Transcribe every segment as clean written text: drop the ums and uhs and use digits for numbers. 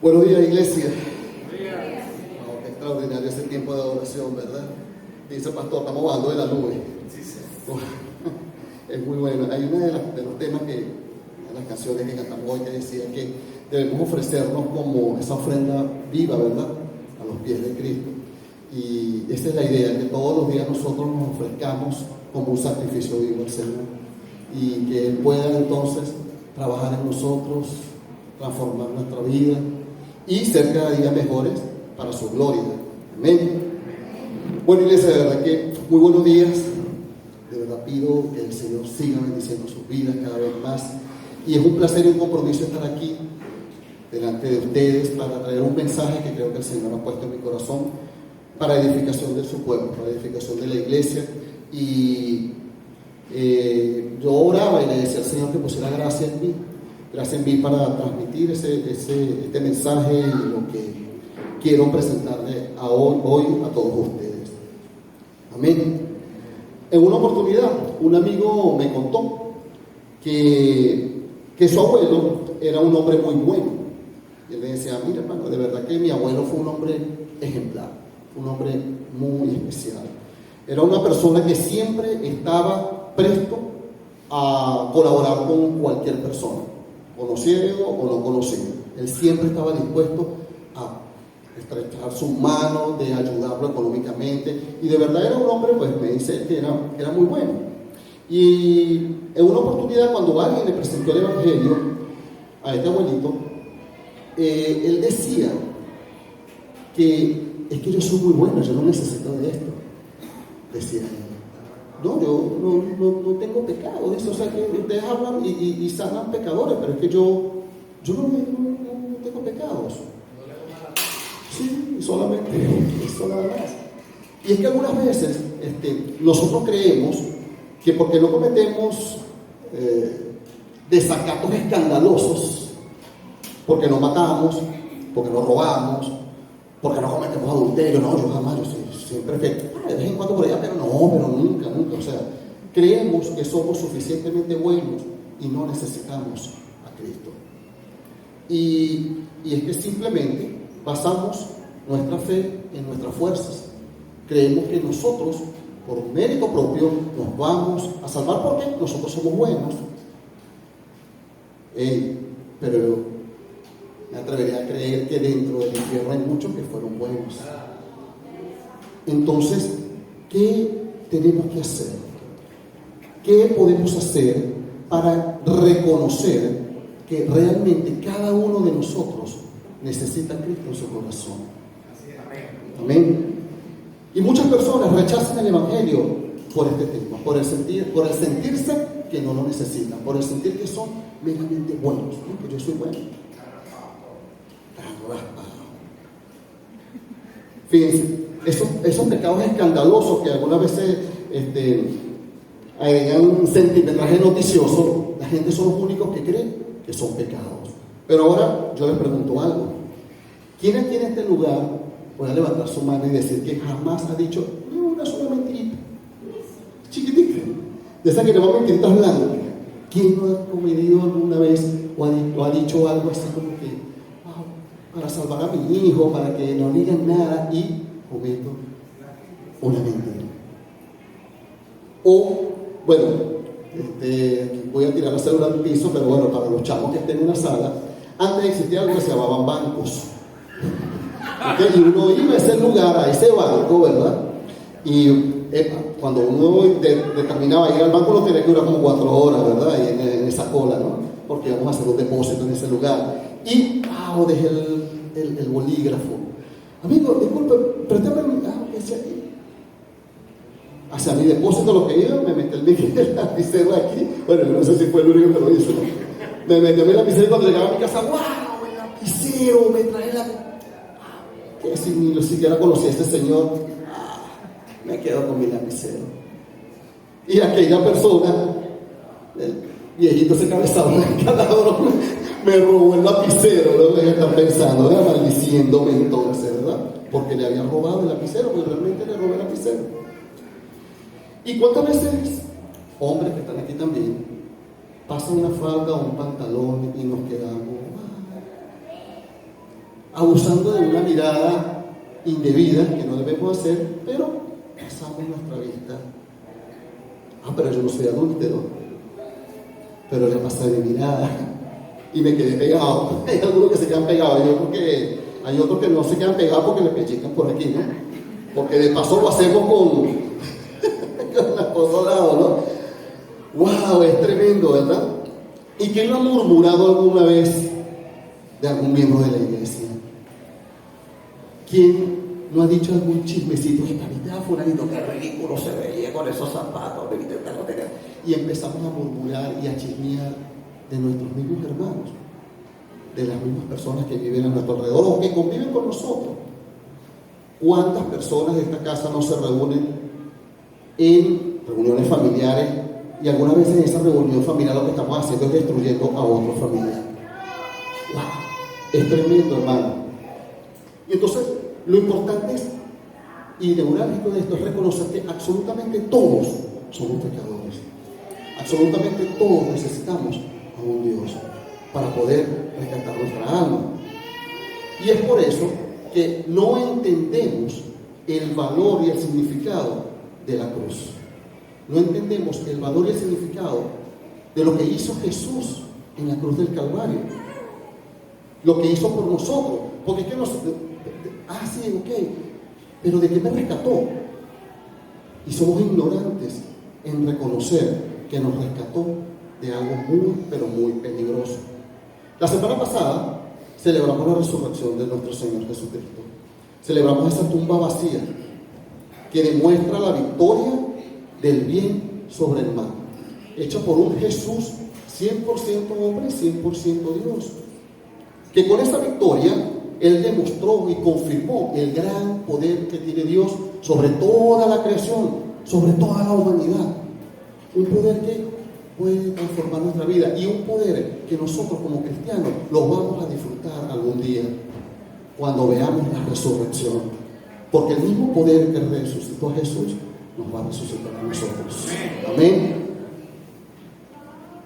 Buenos días, iglesia. Wow, qué extraordinario ese tiempo de adoración, ¿verdad? Dice el pastor, estamos bajando de la nube. Es muy bueno. Hay uno de los temas de las canciones que cantamos hoy que decía que debemos ofrecernos como esa ofrenda viva, ¿verdad? A los pies de Cristo. Y esa es la idea, que todos los días nosotros nos ofrezcamos como un sacrificio vivo al Señor. Y que Él pueda entonces trabajar en nosotros, transformar nuestra vida y ser cada día mejores para su gloria. Amén. Bueno, iglesia, de verdad que muy buenos días. De verdad pido que el Señor siga bendiciendo sus vidas cada vez más. Y es un placer y un compromiso estar aquí delante de ustedes para traer un mensaje que creo que el Señor ha puesto en mi corazón para edificación de su pueblo, para edificación de la iglesia. Y yo oraba y le decía al Señor que pusiera gracia en mí para transmitir este mensaje y lo que quiero presentarle hoy a todos ustedes. Amén. En una oportunidad, un amigo me contó que su abuelo era un hombre muy bueno. Y él me decía, mira hermano, de verdad que mi abuelo fue un hombre ejemplar, un hombre muy especial. Era una persona que siempre estaba presto a colaborar con cualquier persona, conocido o no conocido. Él siempre estaba dispuesto a estrechar sus manos, de ayudarlo económicamente, y de verdad era un hombre, pues me dice que era muy bueno. Y en una oportunidad, cuando alguien le presentó el evangelio a este abuelito, él decía que es que yo soy muy bueno, yo no necesito de esto. Decía él, no, yo no tengo pecado, dice, o sea que ustedes hablan y sanan pecadores, pero es que yo no tengo pecados. Sí, solamente eso nada más. Y es que algunas veces nosotros creemos que porque no cometemos desacatos escandalosos, porque no matamos, porque no robamos, porque no cometemos adulterio, no, yo jamás, yo soy perfecto, de vez en cuando por allá, pero nunca, o sea, creemos que somos suficientemente buenos y no necesitamos a Cristo. Y es que simplemente basamos nuestra fe en nuestras fuerzas. Creemos que nosotros, por mérito propio, nos vamos a salvar porque nosotros somos buenos. Pero me atrevería a creer que dentro del infierno hay muchos que fueron buenos. Entonces, ¿qué tenemos que hacer? ¿Qué podemos hacer para reconocer que realmente cada uno de nosotros necesita a Cristo en su corazón? Amén. Y muchas personas rechazan el evangelio por este tema, por el sentirse que no lo necesitan, por el sentir que son meramente buenos, ¿no? Que yo soy bueno. Fíjense, esos pecados escandalosos que algunas veces agregan un centimetraje noticioso, la gente son los únicos que creen que son pecados. Pero ahora yo les pregunto algo. ¿Quién aquí en este lugar puede levantar su mano y decir que jamás ha dicho ni una sola mentirita chiquitita, de esa que le va a mentiritas blancas? ¿Quién no ha cometido alguna vez o ha dicho algo así como que para salvar a mi hijo, para que no digan nada, y cometo una mentira? O, bueno, voy a tirar la cédula al piso, pero bueno, para los chavos que estén en una sala, antes existía algo que se llamaban bancos. ¿Okay? Y uno iba a ese lugar, a ese banco, ¿verdad? Y cuando uno determinaba ir al banco, lo tenía que durar como 4 horas, ¿verdad? Y en esa cola, ¿no? Porque íbamos a hacer un depósito en ese lugar. Y, dejé el bolígrafo. Amigo, disculpe, préstame hacia mi depósito lo que iba, me metí el lapicero aquí. Bueno, no sé si fue el único que lo hizo, ¿no? Me metí mi lapicero y cuando llegaba a mi casa, ¡wow! El lapicero, me trae que si ni siquiera conocí a este señor, me quedo con mi lapicero. Y aquella persona, el viejito ese cabezado de caladrón, me robó el lapicero, lo que están pensando, maldiciéndome entonces, ¿verdad? Porque le habían robado el lapicero, porque realmente le robé el lapicero. ¿Y cuántas veces, hombres que están aquí también, pasan una falda o un pantalón y nos quedamos, abusando de una mirada indebida que no debemos hacer, pero pasamos nuestra vista. Pero yo no soy adúltero, pero ya pasé de mirada y me quedé pegado. Hay algunos que se quedan pegados, yo creo que hay otros que no se quedan pegados porque le pellizcan por aquí, ¿no? Porque de paso lo hacemos con la esposa al lado, ¿no? ¡Wow! Es tremendo, ¿verdad? ¿Y quién lo ha murmurado alguna vez de algún miembro de la iglesia? ¿Quién no ha dicho algún chismecito? ¿Viste a fulanito qué ridículo se veía con esos zapatos? Y empezamos a murmurar y a chismear de nuestros mismos hermanos, de las mismas personas que viven a nuestro alrededor o que conviven con nosotros. ¿Cuántas personas de esta casa no se reúnen en reuniones familiares y algunas veces en esa reunión familiar lo que estamos haciendo es destruyendo a otro familiar? ¡Wow! Es tremendo, hermano. Y entonces lo importante es, y neurálgico de esto, es reconocer que absolutamente todos somos pecadores. Absolutamente todos necesitamos a un Dios para poder rescatar nuestra alma. Y es por eso que no entendemos el valor y el significado de la cruz. No entendemos el valor y el significado de lo que hizo Jesús en la cruz del Calvario. Lo que hizo por nosotros. Porque es que sí, ok, pero ¿de qué me rescató? Y somos ignorantes en reconocer que nos rescató de algo muy, pero muy peligroso. La semana pasada celebramos la resurrección de nuestro Señor Jesucristo. Celebramos esa tumba vacía que demuestra la victoria del bien sobre el mal, hecha por un Jesús 100% hombre y 100% Dios, que con esa victoria Él demostró y confirmó el gran poder que tiene Dios sobre toda la creación, sobre toda la humanidad. Un poder que puede transformar nuestra vida y un poder que nosotros como cristianos lo vamos a disfrutar algún día cuando veamos la resurrección. Porque el mismo poder que resucitó a Jesús nos va a resucitar a nosotros. Amén.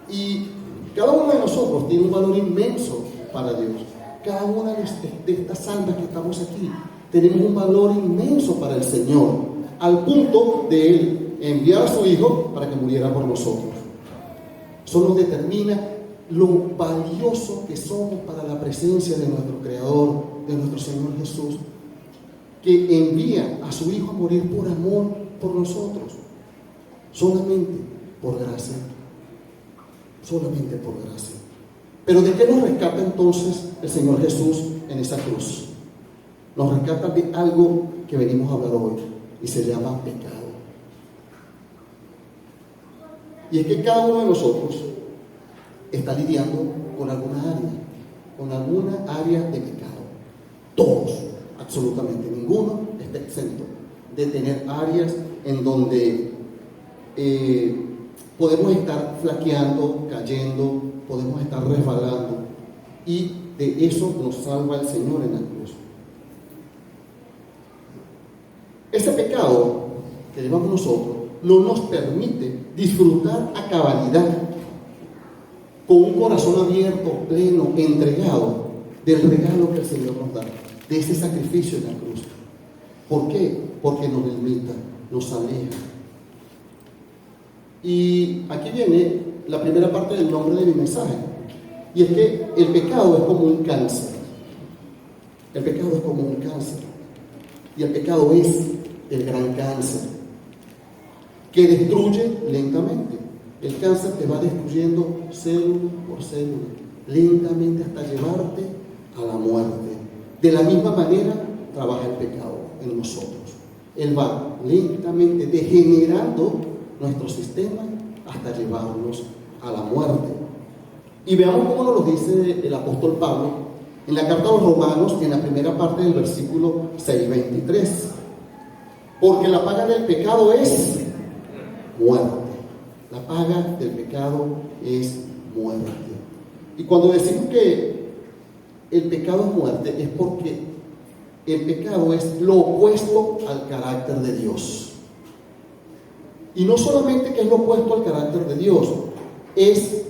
Y cada uno de nosotros tiene un valor inmenso para Dios. Cada una de estas almas que estamos aquí tenemos un valor inmenso para el Señor, al punto de Él enviar a su Hijo para que muriera por nosotros. Eso nos determina lo valioso que somos para la presencia de nuestro Creador, de nuestro Señor Jesús, que envía a su Hijo a morir por amor por nosotros, solamente por gracia, solamente por gracia. Pero ¿de qué nos rescata entonces el Señor Jesús en esa cruz? Nos rescata de algo que venimos a hablar hoy y se llama pecado. Y es que cada uno de nosotros está lidiando con alguna área de pecado. Todos, absolutamente ninguno está exento de tener áreas en donde podemos estar flaqueando, cayendo, podemos estar resbalando, y de eso nos salva el Señor en la cruz. Ese pecado que llevamos nosotros no nos permite disfrutar a cabalidad, con un corazón abierto, pleno, entregado del regalo que el Señor nos da, de ese sacrificio en la cruz. ¿Por qué? Porque nos limita, nos aleja. Y aquí viene la primera parte del nombre de mi mensaje, y es que el pecado es como un cáncer. El pecado es como un cáncer, y el pecado es el gran cáncer que destruye lentamente. El cáncer te va destruyendo célula por célula, lentamente hasta llevarte a la muerte. De la misma manera trabaja el pecado en nosotros. Él va lentamente degenerando nuestro sistema hasta llevarnos a la muerte. Y veamos cómo nos lo dice el apóstol Pablo en la carta a los Romanos, en la primera parte del versículo 6:23. Porque la paga del pecado es muerte. La paga del pecado es muerte. Y cuando decimos que el pecado es muerte, es porque el pecado es lo opuesto al carácter de Dios. Y no solamente que es lo opuesto al carácter de Dios, es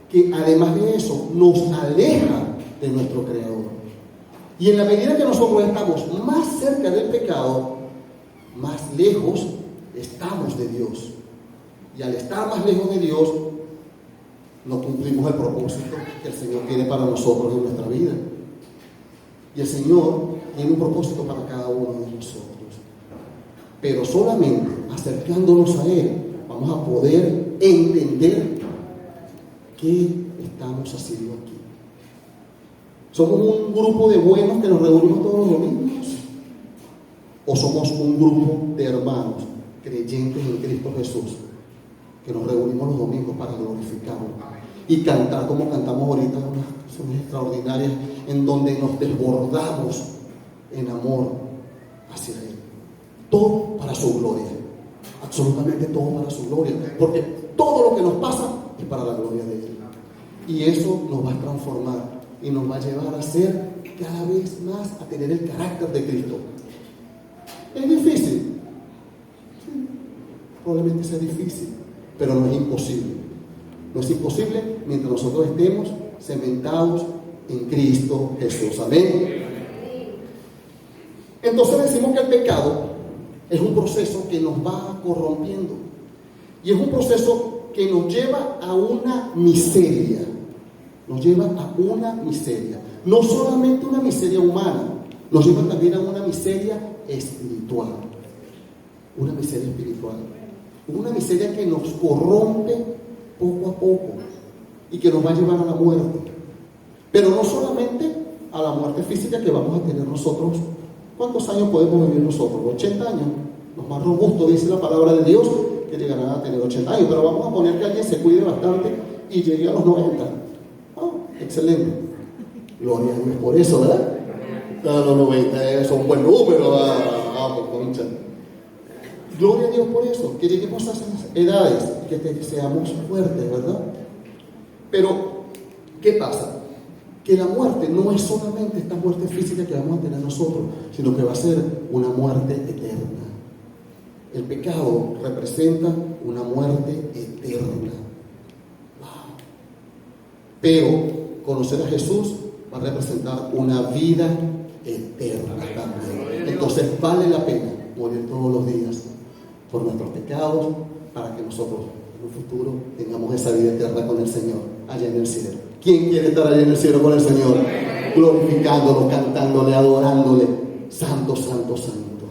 que además de eso nos aleja de nuestro Creador. Y en la medida que nosotros estamos más cerca del pecado, más lejos estamos de Dios. Y al estar más lejos de Dios, no cumplimos el propósito que el Señor tiene para nosotros en nuestra vida. Y el Señor tiene un propósito para cada uno de nosotros. Pero solamente acercándonos a Él, vamos a poder entender qué estamos haciendo aquí. ¿Somos un grupo de buenos que nos reunimos todos los domingos? ¿O somos un grupo de hermanos creyentes en Cristo Jesús que nos reunimos los domingos para glorificarlo y cantar como cantamos ahorita unas canciones extraordinarias en donde nos desbordamos en amor hacia Él? Todo para su gloria, absolutamente todo para su gloria, porque todo lo que nos pasa es para la gloria de Él. Y eso nos va a transformar y nos va a llevar a ser cada vez más, a tener el carácter de Cristo. ¿Es difícil? Sí, probablemente sea difícil, pero no es imposible. No es imposible mientras nosotros estemos cementados en Cristo Jesús. Amén. Entonces decimos que el pecado es un proceso que nos va corrompiendo. Y es un proceso que nos lleva a una miseria. Nos lleva a una miseria. No solamente una miseria humana, nos lleva también a una miseria espiritual. Una miseria espiritual. Una miseria que nos corrompe poco a poco y que nos va a llevar a la muerte. Pero no solamente a la muerte física que vamos a tener nosotros. ¿Cuántos años podemos vivir nosotros? 80 años. Los más robustos, dice la palabra de Dios, que llegarán a tener 80 años. Pero vamos a poner que alguien se cuide bastante y llegue a los 90. Excelente. Gloria a Dios por eso, ¿verdad? Los 90 es un buen número. Por concha. Gloria a Dios por eso, que lleguemos a esas edades y que seamos fuertes, ¿verdad? Pero, ¿qué pasa? Que la muerte no es solamente esta muerte física que vamos a tener nosotros, sino que va a ser una muerte eterna. El pecado representa una muerte eterna. Wow. Pero conocer a Jesús va a representar una vida eterna también. Entonces vale la pena morir todos los días por nuestros pecados, para que nosotros en un futuro tengamos esa vida eterna con el Señor, allá en el cielo. ¿Quién quiere estar allá en el cielo con el Señor? Glorificándolo, cantándole, adorándole. Santo, santo, santo.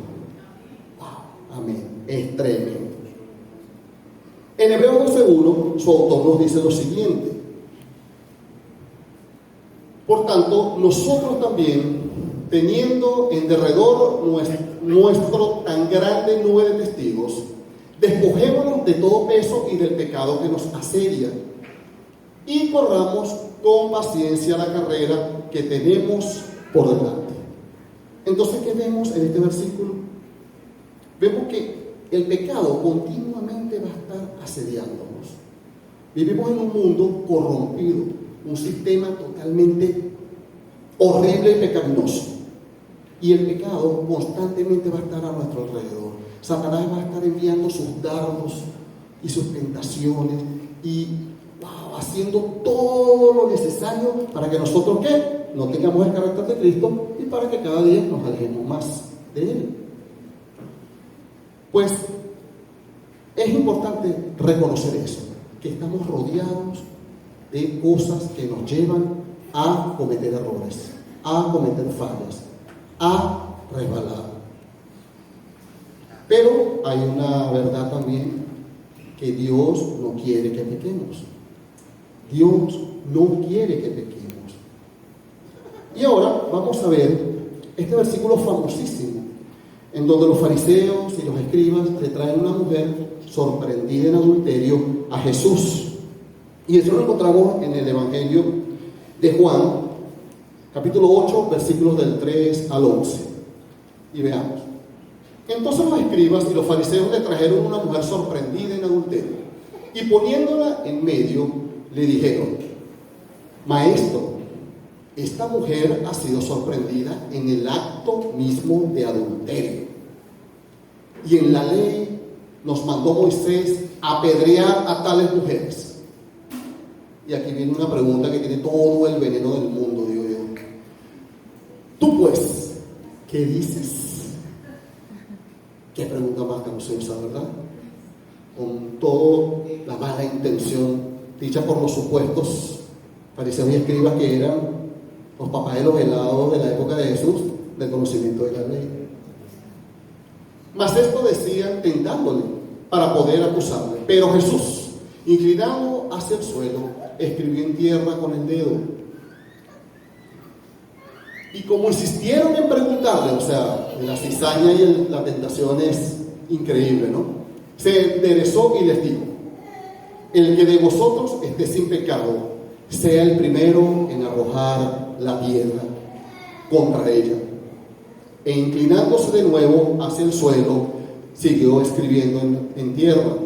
Wow, amén. Es tremendo. En Hebreos 12:1, su autor nos dice lo siguiente: por tanto, nosotros también, teniendo en derredor nuestro tan grande nube de testigos, despojémonos de todo peso y del pecado que nos asedia, y corramos con paciencia la carrera que tenemos por delante. Entonces, ¿qué vemos en este versículo? Vemos que el pecado continuamente va a estar asediándonos. Vivimos en un mundo corrompido, un sistema totalmente horrible y pecaminoso. Y el pecado constantemente va a estar a nuestro alrededor. Satanás va a estar enviando sus dardos y sus tentaciones y haciendo todo lo necesario para que nosotros, ¿qué? No tengamos el carácter de Cristo y para que cada día nos alejemos más de Él. Pues es importante reconocer eso, que estamos rodeados de cosas que nos llevan a cometer errores, a cometer fallas, a resbalar. Pero hay una verdad también, que Dios no quiere que pequemos. Dios no quiere que pequemos. Y ahora vamos a ver este versículo famosísimo, en donde los fariseos y los escribas le traen una mujer sorprendida en adulterio a Jesús. Y eso lo encontramos en el Evangelio de Juan, capítulo 8, versículos del 3 al 11. Y veamos. Entonces los escribas y los fariseos le trajeron una mujer sorprendida en adulterio, y poniéndola en medio, le dijeron: Maestro, esta mujer ha sido sorprendida en el acto mismo de adulterio. Y en la ley nos mandó Moisés apedrear a tales mujeres. Y aquí viene una pregunta que tiene todo el veneno del mundo, digo yo. Tú pues, ¿qué dices? Qué pregunta más capciosa, ¿verdad? Con toda la mala intención dicha por los supuestos fariseos y escribas que eran los papás de los helados de la época de Jesús, del conocimiento de la ley. Mas esto decían tentándole para poder acusarle. Pero Jesús, inclinado hacia el suelo, escribió en tierra con el dedo. Y como insistieron en preguntarle, o sea, la cizaña y la tentación es increíble, ¿no? Se enderezó y les dijo: el que de vosotros esté sin pecado, sea el primero en arrojar la piedra contra ella. E inclinándose de nuevo hacia el suelo, siguió escribiendo en tierra.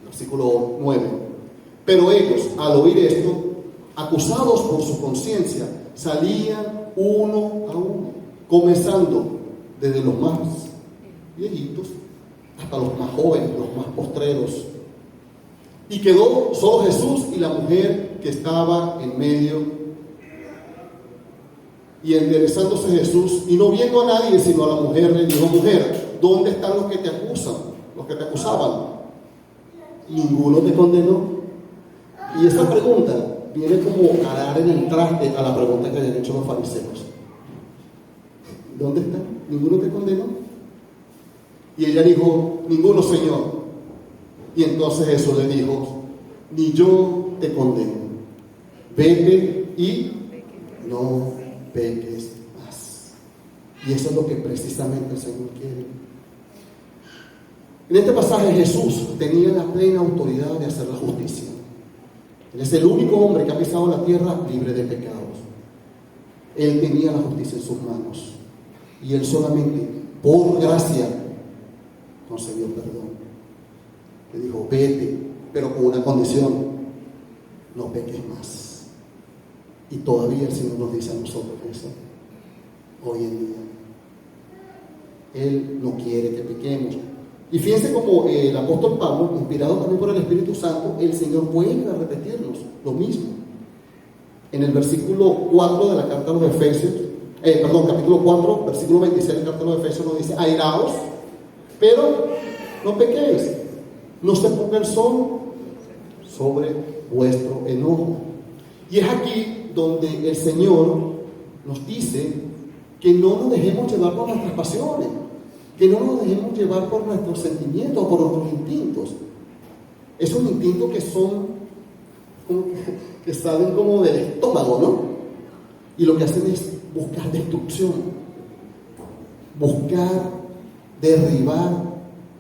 Versículo 9. Pero ellos, al oír esto, acusados por su conciencia, salían uno a uno, comenzando desde los más viejitos hasta los más jóvenes, los más postreros. Y quedó solo Jesús y la mujer que estaba en medio. Y enderezándose Jesús, y no viendo a nadie sino a la mujer, le dijo: mujer, ¿dónde están los que te acusan? Los que te acusaban. ¿Ninguno te condenó? Y esa pregunta viene como a dar en el traste a la pregunta que habían hecho los fariseos. ¿Dónde están? ¿Ninguno te condenó? Y ella dijo: ninguno, Señor. Y entonces Jesús le dijo: ni yo te condeno. Vete y no peques más. Y eso es lo que precisamente el Señor quiere. En este pasaje Jesús tenía la plena autoridad de hacer la justicia. Él es el único hombre que ha pisado la tierra libre de pecados. Él tenía la justicia en sus manos. Y él solamente, por gracia, concedió perdón. Le dijo: vete, pero con una condición: no peques más. Y todavía el Señor nos dice a nosotros eso hoy en día. Él no quiere que pequemos. Y fíjense como el apóstol Pablo, inspirado también por el Espíritu Santo, el Señor vuelve a repetirnos lo mismo. En el versículo 4 de la carta a los Efesios, capítulo 4, versículo 26 de la carta a los Efesios nos dice: airaos, pero no pequéis, no se ponga el sol sobre vuestro enojo. Y es aquí donde el Señor nos dice que no nos dejemos llevar por nuestras pasiones, que no nos dejemos llevar por nuestros sentimientos o por nuestros instintos. Esos instintos que son, que salen como del estómago, ¿no? Y lo que hacen es buscar destrucción, buscar derribar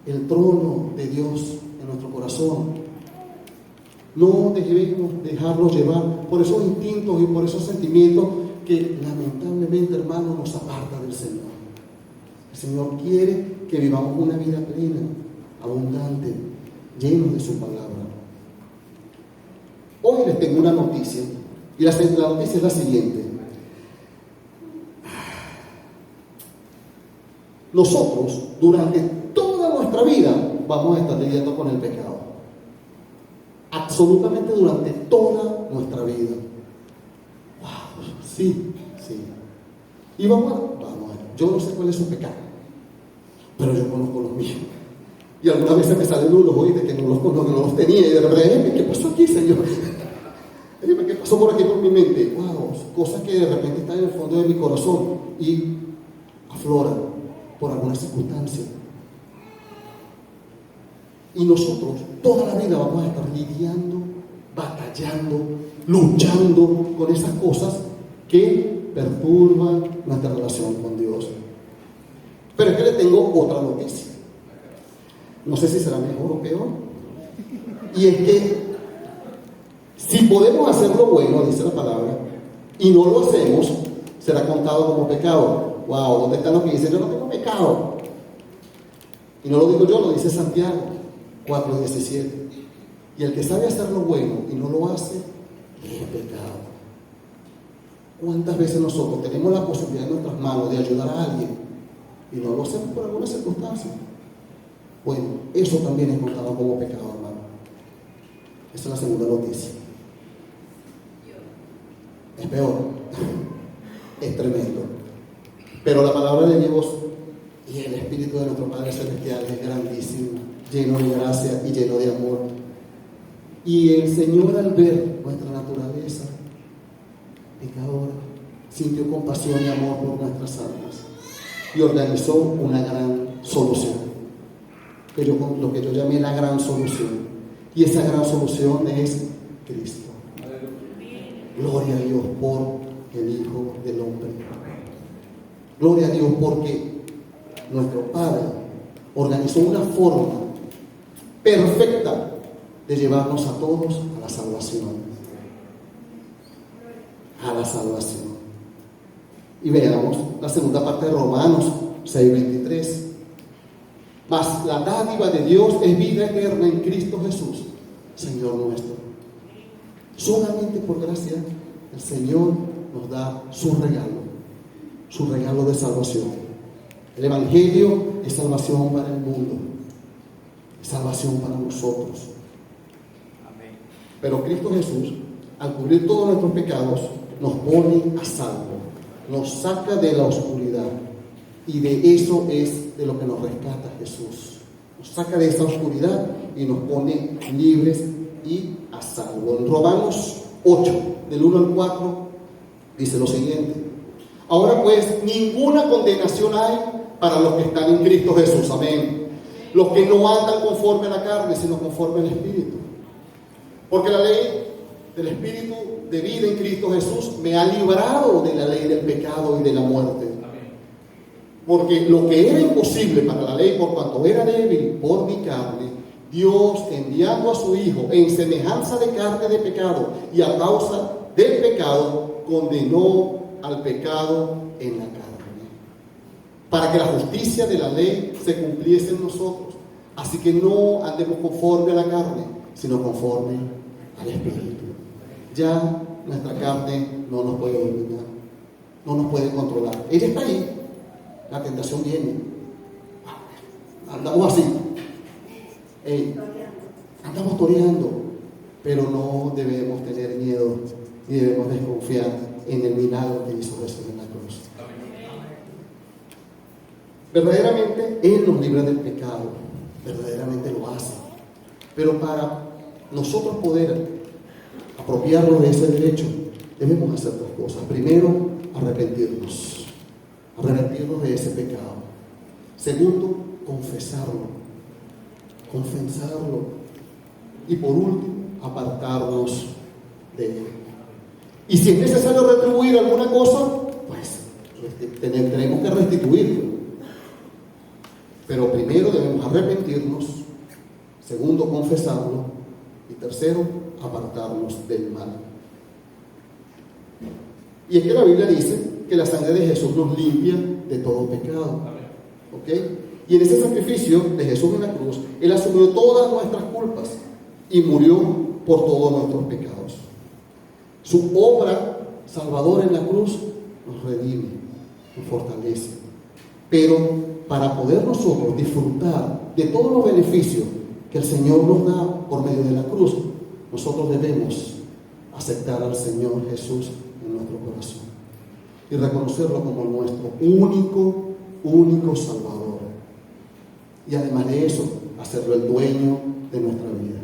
el trono de Dios en nuestro corazón. No debemos dejarnos llevar por esos instintos y por esos sentimientos que lamentablemente, hermanos, nos apartan del Señor. El Señor quiere que vivamos una vida plena, abundante, llenos de su palabra. Hoy les tengo una noticia, y la noticia es la siguiente. Nosotros, durante toda nuestra vida, vamos a estar lidiando con el pecado. Absolutamente durante toda nuestra vida. Wow, sí. Y vamos a ver, yo no sé cuál es su pecado, pero yo conozco los míos. Y algunas veces me salen unos, oye, de que no los tenía, y de repente, ¿qué pasó aquí, Señor? ¿Qué pasó por aquí por mi mente? Wow, cosas que de repente están en el fondo de mi corazón y afloran por alguna circunstancia. Y nosotros toda la vida vamos a estar lidiando, batallando, luchando con esas cosas que perturban nuestra relación con Dios. Pero es que le tengo otra noticia. No sé si será mejor o peor. Y es que si podemos hacer lo bueno, dice la palabra, y no lo hacemos, será contado como pecado. Wow, ¿dónde están los que dicen yo no tengo pecado? Y no lo digo yo, lo dice Santiago 4:17. Y el que sabe hacer lo bueno y no lo hace, es pecado. ¿Cuántas veces nosotros tenemos la posibilidad en nuestras manos de ayudar a alguien y no lo hacemos por alguna circunstancia? Bueno, eso también es contado como pecado, hermano. Esa es la segunda noticia. Es peor. Es tremendo. Pero la palabra de Dios y el Espíritu de nuestro Padre Celestial es grandísimo, lleno de gracia y lleno de amor. Y el Señor, al ver nuestra naturaleza pecadora, sintió compasión y amor por nuestras almas y organizó una gran solución, lo que yo llamé la gran solución. Y esa gran solución es Cristo. Gloria a Dios por el Hijo del Hombre. Gloria a Dios porque nuestro Padre organizó una forma perfecta de llevarnos a todos a la salvación. A la salvación. Y veamos la segunda parte de Romanos 6:23. Mas la dádiva de Dios es vida eterna en Cristo Jesús, Señor nuestro. Solamente por gracia el Señor nos da su regalo de salvación. El Evangelio es salvación para el mundo, es salvación para nosotros. Pero Cristo Jesús, al cubrir todos nuestros pecados, nos pone a salvo, nos saca de la oscuridad. Y de eso es de lo que nos rescata Jesús. Nos saca de esa oscuridad y nos pone libres y a salvo. En Romanos 8, del 1 al 4, dice lo siguiente: ahora pues, ninguna condenación hay para los que están en Cristo Jesús. Amén. Los que no andan conforme a la carne, sino conforme al Espíritu. Porque la ley del Espíritu de vida en Cristo Jesús me ha librado de la ley del pecado y de la muerte. Porque lo que era imposible para la ley, por cuanto era débil por mi carne, Dios, enviando a su Hijo en semejanza de carne de pecado y a causa del pecado, condenó al pecado en la carne, para que la justicia de la ley se cumpliese en nosotros. Así que no andemos conforme a la carne, sino conforme al Espíritu. Ya nuestra carne no nos puede dominar, no nos puede controlar. Ella está ahí. La tentación viene. Andamos así. Andamos toreando. Pero no debemos tener miedo ni debemos desconfiar en el milagro que hizo Jesús en la cruz. Verdaderamente Él nos libra del pecado. Verdaderamente lo hace. Pero para nosotros poder apropiarnos de ese derecho, debemos hacer dos cosas. Primero, arrepentirnos de ese pecado. Segundo, confesarlo. Y por último, apartarnos de él. Y si es necesario retribuir alguna cosa, pues tenemos que restituirlo. Pero primero debemos arrepentirnos, segundo, confesarlo, y tercero, apartarnos del mal. Y es que la Biblia dice que la sangre de Jesús nos limpia de todo pecado. ¿Ok? Y en ese sacrificio de Jesús en la cruz, Él asumió todas nuestras culpas y murió por todos nuestros pecados. Su obra salvadora en la cruz nos redime, nos fortalece. Pero para poder nosotros disfrutar de todos los beneficios que el Señor nos da por medio de la cruz, nosotros debemos aceptar al Señor Jesús en nuestro corazón y reconocerlo como nuestro único Salvador. Y además de eso, hacerlo el dueño de nuestra vida.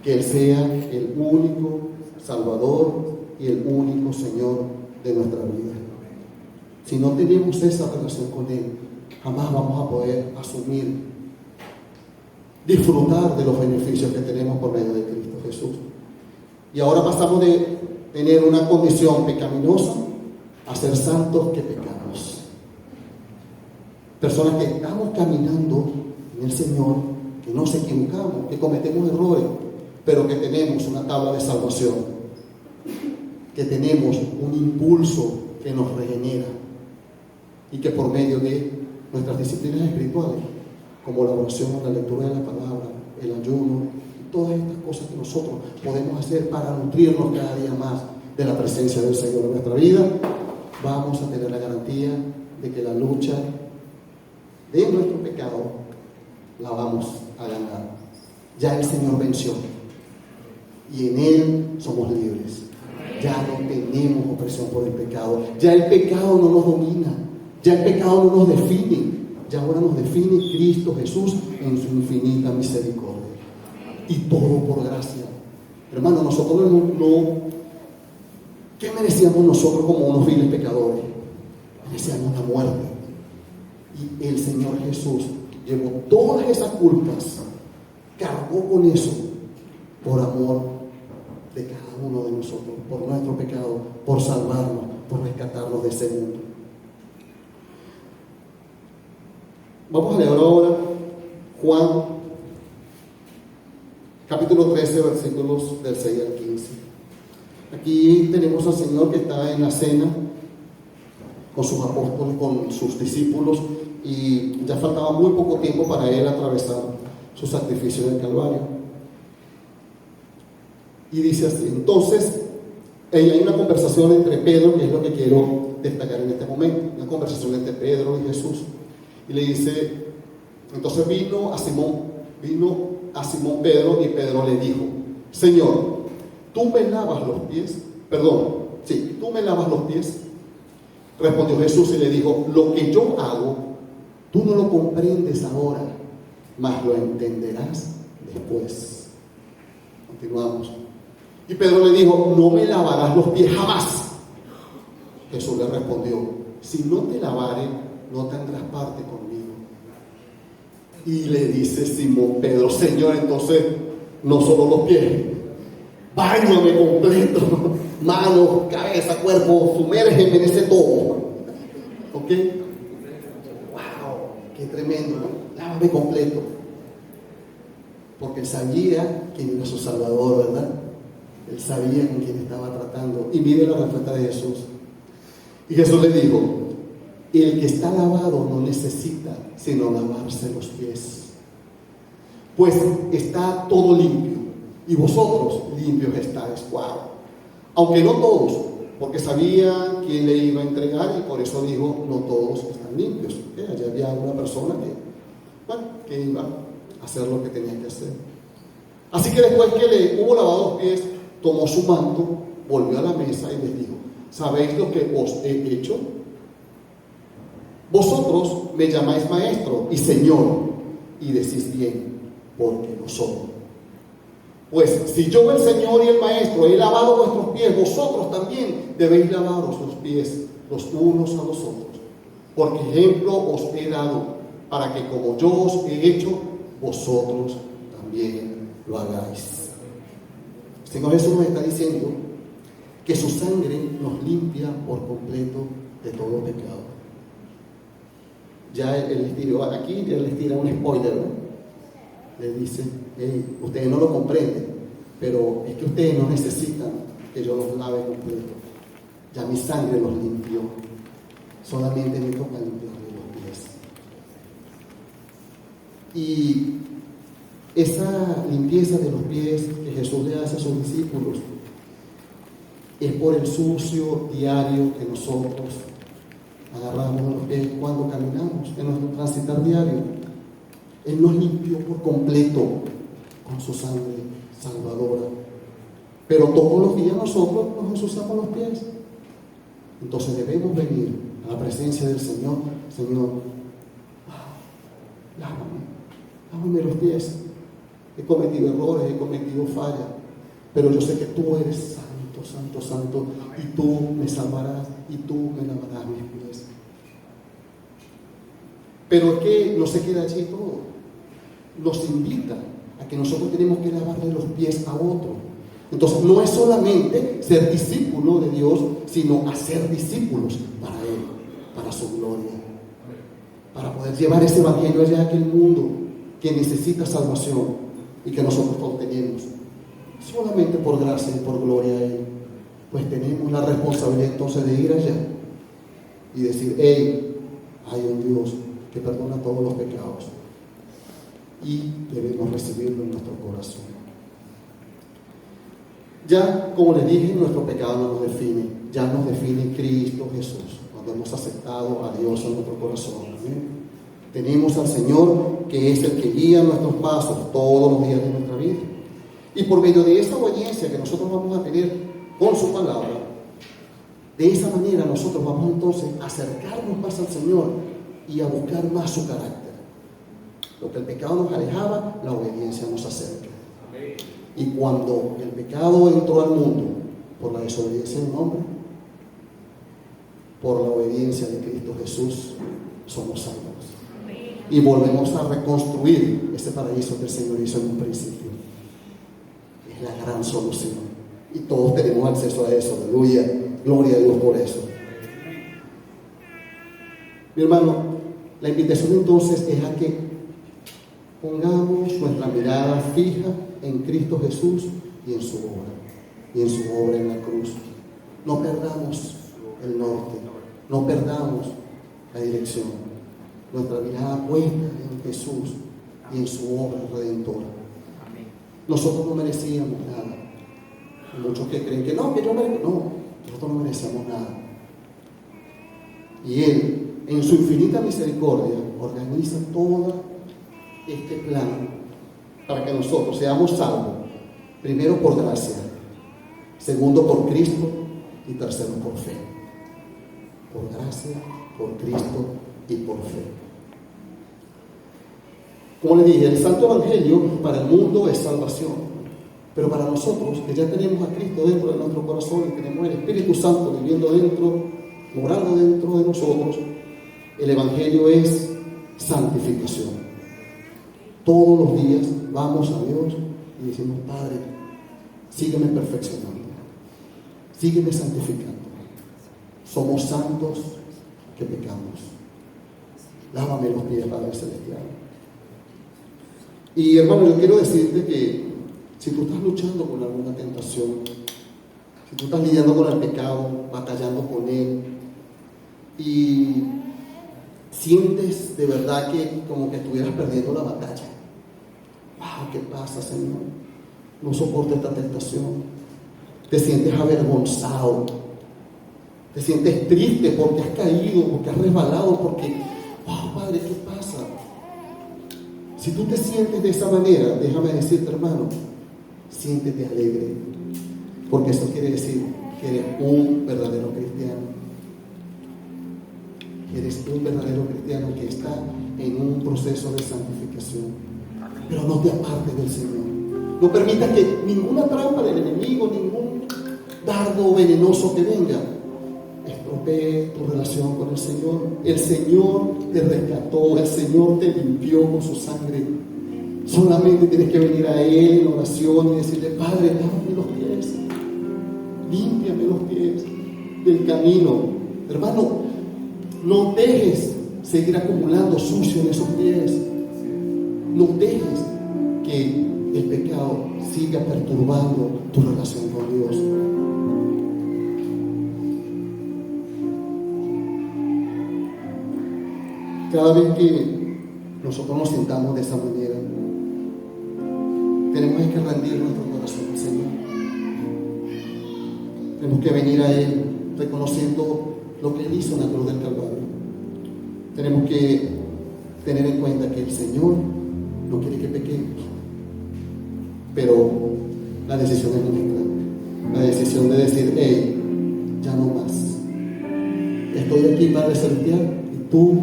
Que Él sea el único Salvador y el único Señor de nuestra vida. Si no tenemos esa relación con Él, jamás vamos a poder disfrutar de los beneficios que tenemos por medio de Cristo Jesús. Y ahora pasamos de tener una condición pecaminosa a ser santos que pecamos. Personas que estamos caminando en el Señor, que nos equivocamos, que cometemos errores, pero que tenemos una tabla de salvación, que tenemos un impulso que nos regenera y que por medio de nuestras disciplinas espirituales, como la oración, la lectura de la palabra, el ayuno, y todas estas cosas que nosotros podemos hacer para nutrirnos cada día más de la presencia del Señor en nuestra vida, vamos a tener la garantía de que la lucha de nuestro pecado la vamos a ganar. Ya el Señor venció y en Él somos libres. Ya no tenemos opresión por el pecado. Ya el pecado no nos domina. Ya el pecado no nos define, ya ahora nos define Cristo Jesús en su infinita misericordia. Y todo por gracia. Hermano, nosotros ¿qué merecíamos nosotros como unos viles pecadores? Merecíamos la muerte. Y el Señor Jesús llevó todas esas culpas, cargó con eso, por amor de cada uno de nosotros, por nuestro pecado, por salvarnos, por rescatarnos de ese mundo. Vamos a leer ahora Juan, capítulo 13, versículos del 6 al 15. Aquí tenemos al Señor que está en la cena con sus apóstoles, con sus discípulos, y ya faltaba muy poco tiempo para Él atravesar su sacrificio del Calvario. Y dice así, entonces, hay una conversación entre Pedro, que es lo que quiero destacar en este momento, una conversación entre Pedro y Jesús. Y le dice, entonces vino a Simón Pedro, y Pedro le dijo, Señor, ¿tú me lavas los pies? ¿Tú me lavas los pies? Respondió Jesús y le dijo, lo que yo hago, tú no lo comprendes ahora, mas lo entenderás después. Continuamos. Y Pedro le dijo, no me lavarás los pies jamás. Jesús le respondió, si no te lavare, no tendrás parte conmigo. Y le dice Simón Pedro, Señor, entonces no solo los pies, báñame completo, manos, cabeza, cuerpo, sumérgeme en ese todo. ¿Ok? ¡Wow! ¡Qué tremendo! Lávame completo. Porque él sabía quién era su Salvador, ¿verdad? Él sabía con quién estaba tratando. Y mire la respuesta de Jesús. Y Jesús le dijo, el que está lavado no necesita sino lavarse los pies, pues está todo limpio, y vosotros limpios estáis. ¡Wow! Aunque no todos, porque sabía quién le iba a entregar, y por eso dijo, no todos están limpios. Allí había una persona que iba a hacer lo que tenía que hacer. Así que después que le hubo lavado los pies, tomó su manto, volvió a la mesa y les dijo, ¿sabéis lo que os he hecho? Vosotros me llamáis maestro y señor, y decís bien, porque lo soy. Pues si yo, el Señor y el Maestro, he lavado vuestros pies, vosotros también debéis lavaros los pies los unos a los otros. Porque ejemplo os he dado, para que como yo os he hecho, vosotros también lo hagáis. El Señor Jesús nos está diciendo que su sangre nos limpia por completo de todo pecado. Ya él les tiró aquí, él les tira un spoiler, ¿no? Le dice, hey, ustedes no lo comprenden, pero es que ustedes no necesitan que yo los lave completo. Ya mi sangre los limpió. Solamente me toca limpiarle los pies. Y esa limpieza de los pies que Jesús le hace a sus discípulos es por el sucio diario que nosotros agarramos los pies cuando caminamos en nuestro transitar diario. Él nos limpió por completo con su sangre salvadora. Pero todos los días nosotros nos ensuciamos los pies. Entonces debemos venir a la presencia del Señor. Señor, lávame los pies. He cometido errores, he cometido fallas, pero yo sé que tú eres santo, santo, santo, y tú me salvarás y tú me lavarás mis pies. Pero es que no se queda allí todo. Nos invita a que nosotros tenemos que lavarle los pies a otro. Entonces no es solamente ser discípulo de Dios, sino hacer discípulos para Él, para su gloria, para poder llevar ese evangelio allá a aquel mundo que necesita salvación y que nosotros todos tenemos. Solamente por gracia y por gloria a Él, pues tenemos la responsabilidad entonces de ir allá y decir, hey, hay un Dios que perdona todos los pecados, y debemos recibirlo en nuestro corazón. Ya, como les dije, nuestro pecado no nos define, ya nos define Cristo Jesús, cuando hemos aceptado a Dios en nuestro corazón. ¿Amén? Tenemos al Señor, que es el que guía nuestros pasos todos los días de nuestra vida, y por medio de esa obediencia que nosotros vamos a tener con su palabra, De esa manera nosotros vamos entonces a acercarnos más al Señor y a buscar más su carácter. Lo que el pecado nos alejaba, la obediencia nos acerca. Y cuando el pecado entró al mundo por la desobediencia de un hombre, por la obediencia de Cristo Jesús, somos salvos. Y volvemos a reconstruir ese paraíso que el Señor hizo en un principio. Es la gran solución. Y todos tenemos acceso a eso. Aleluya. Gloria a Dios por eso. Mi hermano, la invitación entonces es a que pongamos nuestra mirada fija en Cristo Jesús y en su obra. Y en su obra en la cruz. No perdamos el norte. No perdamos la dirección. Nuestra mirada puesta en Jesús y en su obra redentora. Nosotros no merecíamos nada. Hay muchos que creen que no, que yo merezco. No, nosotros no merecemos nada. Y Él, en su infinita misericordia, organiza todo este plan para que nosotros seamos salvos. Primero por gracia, segundo por Cristo y tercero por fe. Por gracia, por Cristo y por fe. Como le dije, el Santo Evangelio para el mundo es salvación, pero para nosotros que ya tenemos a Cristo dentro de nuestro corazón y tenemos el Espíritu Santo viviendo dentro, morando dentro de nosotros, el Evangelio es santificación. Todos los días vamos a Dios y decimos: Padre, sígueme perfeccionando, sígueme santificando. Somos santos que pecamos. Lávame los pies, Padre Celestial. Y hermano, yo quiero decirte que si tú estás luchando con alguna tentación, si tú estás lidiando con el pecado, batallando con él, y sientes de verdad que como que estuvieras perdiendo la batalla. Wow, ¿qué pasa, Señor? No soporto esta tentación. Te sientes avergonzado. Te sientes triste porque has caído, porque has resbalado, porque, wow, Padre, ¿qué pasa? Si tú te sientes de esa manera, déjame decirte, hermano, siéntete alegre, porque eso quiere decir que eres un verdadero cristiano. Eres un verdadero cristiano que está en un proceso de santificación. Pero no te apartes del Señor. No permitas que ninguna trampa del enemigo, ningún dardo venenoso que venga, estropee tu relación con el Señor. El Señor te rescató, el Señor te limpió con su sangre. Solamente tienes que venir a Él en oración y decirle: Padre, lávame los pies, límpiame los pies del camino. Hermano, no dejes seguir acumulando sucio en esos pies. No dejes que el pecado siga perturbando tu relación con Dios. Cada vez que nosotros nos sentamos de esa manera, tenemos que rendir nuestro corazón al Señor. Tenemos que venir a Él reconociendo lo que Él hizo en la cruz del Calvario. Tenemos que tener en cuenta que el Señor no quiere que pequemos, pero la decisión es nuestra. La decisión de decir: hey, ya no más. Estoy aquí, Padre Celestial, y tú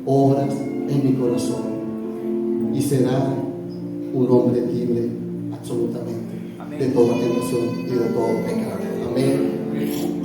obras en mi corazón, y será un hombre libre absolutamente de toda tentación y de todo pecado. Amén.